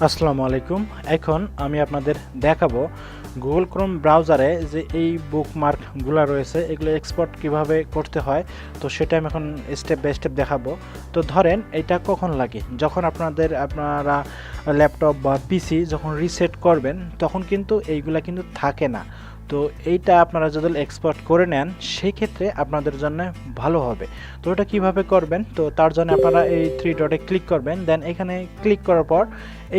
আসসালামু আলাইকুম। এখন আমি আপনাদের দেখাবো গুগল ক্রোম ব্রাউজারে যে এই বুকমার্কগুলো রয়েছে এগুলো এক্সপোর্ট কিভাবে করতে হয়। তো সেটা আমি এখন স্টেপ বাই স্টেপ দেখাবো। তো ধরেন এটা কখন লাগে, যখন আপনারা ল্যাপটপ বা পিসি যখন রিসেট করবেন তখন কিন্তু এইগুলা কিন্তু থাকে না। তো এইটা আপনারা যদি এক্সপোর্ট করে নেন সেই ক্ষেত্রে আপনাদের জন্য ভালো হবে। তো এটা কিভাবে করবেন, তো তার জন্য আপনারা এই থ্রি ডটে ক্লিক করবেন, দেন এখানে ক্লিক করার পর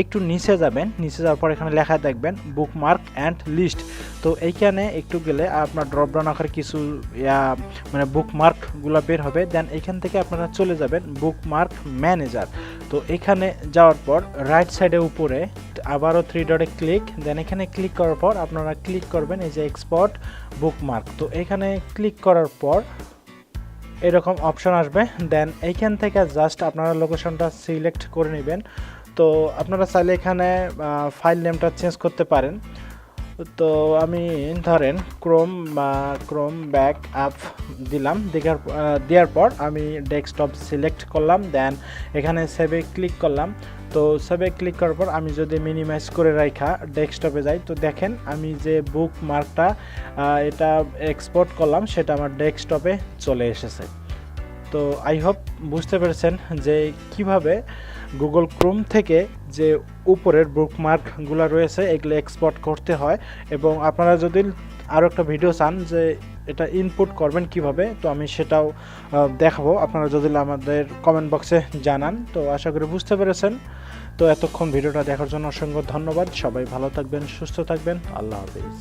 একটু নিচে যাবেন, নিচে যাওয়ার পর এখানে লেখা দেখবেন বুকমার্ক অ্যান্ড লিস্ট। তো এইখানে একটু গেলে আপনার ড্রপডাউন আকারে কিছু মানে বুকমার্কগুলো বের হবে, দেন এখান থেকে আপনারা চলে যাবেন বুকমার্ক ম্যানেজার। তো এখানে যাওয়ার পর রাইট সাইডে উপরে আবারও থ্রি ডটে ক্লিক, দেন এখানে ক্লিক করার পর আপনারা ক্লিক করবেন এই যে এক্সপোর্ট বুকমার্ক। তো এখানে ক্লিক করার পর এরকম অপশন আসবে, দেন এইখান থেকে জাস্ট আপনারা লোকেশনটা সিলেক্ট করে নেবেন। তো আপনারা চাইলে এখানে ফাইল নেমটা চেঞ্জ করতে পারেন। তো আমি ধরেন ক্রোম ব্যাক আপ দিলাম, দেওয়ার পর আমি ডেস্কটপ সিলেক্ট করলাম, দেন এখানে সেভে ক্লিক করলাম। তো সেভে ক্লিক করার পর আমি যদি মিনিমাইজ করে রাখা ডেস্কটপে যাই, তো দেখেন আমি যে বুক মার্কটা এটা এক্সপোর্ট করলাম সেটা আমার ডেস্কটপে চলে এসেছে। তো আই হোপ বুঝতে পেরেছেন যে কিভাবে গুগল ক্রোম থেকে যে উপরের বুকমার্কগুলো রয়েছে এগুলো এক্সপোর্ট করতে হয়। এবং আপনারা যদি আরও একটা ভিডিও চান যে এটা ইনপুট করবেন কিভাবে, তো আমি সেটাও দেখাবো, আপনারা যদি আমাদের কমেন্ট বক্সে জানান। তো আশা করি বুঝতে পেরেছেন। তো এতক্ষণ ভিডিওটা দেখার জন্য অসংখ্য ধন্যবাদ। সবাই ভালো থাকবেন, সুস্থ থাকবেন। আল্লাহ হাফিজ।